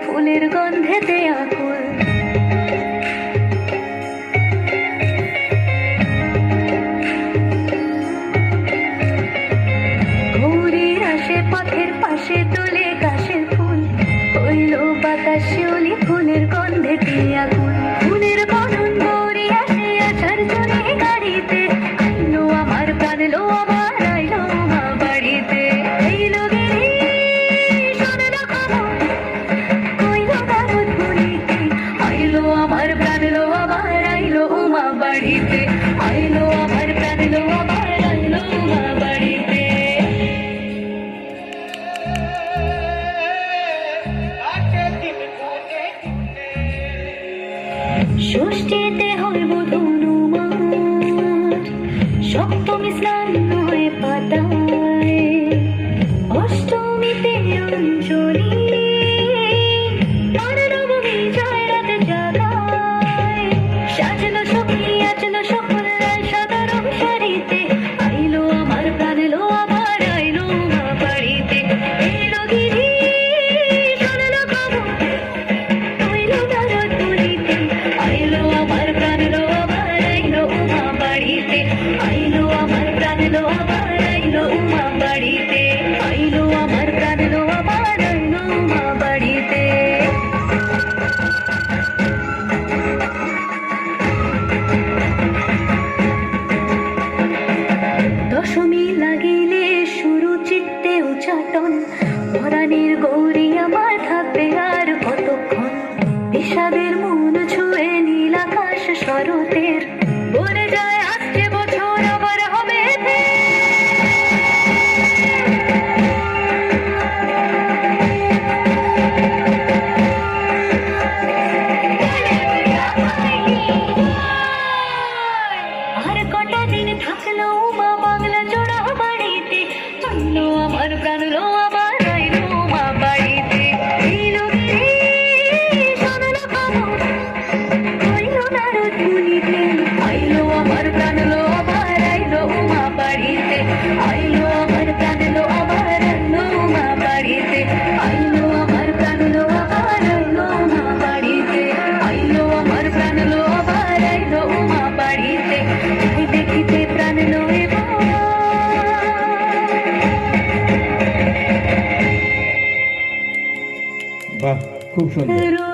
ফুলের গন্ধেতে আকুল। ঘুরির আসে পথের পাশে তোলে কাশের ফুল, হইল বাতাস শিউলি ফুলের গন্ধেতে আকুল। ফুলের বরণ গৌরী আসে আসার জন্য গাড়িতে, আইলো আমার প্রাণ লো আমার আইলো মা বাড়িতে। এইলো গিরি শোনলো খবর, কইলো গারদ বলিতে, আইলো আমার প্রাণ লো আমার আইলো মা বাড়িতে। আইলো আমার প্রাণ লো আমার আইলো মা বাড়িতে। ষষ্ঠীতে হইব ধনুমার, সপ্তমী স্নান হয় পাতায়, অষ্টমীতে অঞ্জলি, আর নবমী জয় রাত জাগায়। সাজলো সখী আজলো সকল লাল সাদা রং শাড়িতে, আইলো আমার প্রাণ লো আমার আইলো মা বাড়িতে। এলো গিরি শোনলো খবর, কইলো গারদ বলিতে, আইলো আমার প্রাণ লো আমার আইলো মা বাড়িতে। আইলো আমার প্রাণ লো আমার আইলো মা বাড়িতে। আইলো আমার প্রাণ লো আমার আইলো মা বাড়িতে। দশমী লাগিলে শুরু চিত্তে উচ্চাটন, পরাণের গৌরী আমার থাকবে আর কতক্ষণ। বিষাদের মন ছুঁয়ে নীল আকাশ শরতের, বলে যায় আসছে বছর আবার হবে ফের। আর কটা দিন থাকলো মা বাংলা জোড়া বাড়িতে, আইলো আমার প্রাণ লো আমার আইলো মা বাড়িতে। এইলো গিরি শোনলো খবর, কইলো নারদ মুনিতে, আইলো আমার প্রাণ লো আমার আইলো মা বাড়িতে। আইলো আমার প্রাণ লো আমার আইলো মা বাড়িতে। আইলো আমার প্রাণ লো আমার আইলো মা বাড়িতে। আইলো আমার প্রাণ লো আমার আইলো মা বাড়িতে। যাই দেখিতে প্রাণ লয়ে বাহ, খুব সুন্দর।